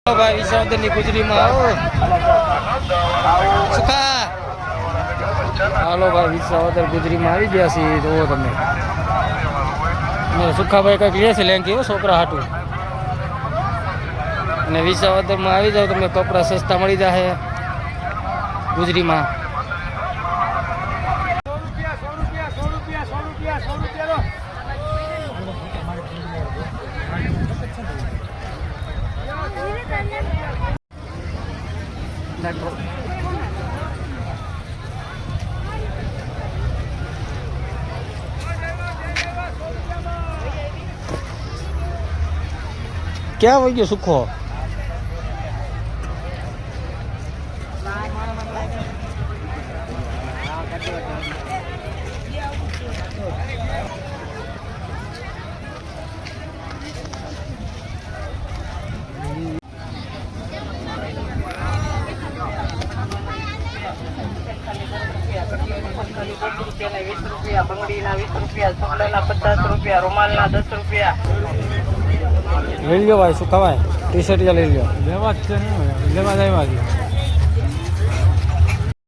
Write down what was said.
ભાઈ વિસાવદરની ગુજરીમાં આવો સુખા હાલો ભાઈ વિસાવદર ગુજરીમાં આવી ગયા છીએ જોવો તમે સુખાભાઈ કંઈક લે છે લેંકી હો છોકરા હાટું અને વિસાવદરમાં આવી જાવ તમને કપડાં સસ્તા મળી જાય ગુજરીમાં ક્યાં વહી ગયો સુખો બંગડીના 20 રૂપિયા, ચોકડાના 50 રૂપિયા, રૂમાલના 10 રૂપિયા. લઈ લો ભાઈ શું ખવાય ટી શર્ટ લઈ લો લેવા જ છે ને લેવા જ આવ્યા છે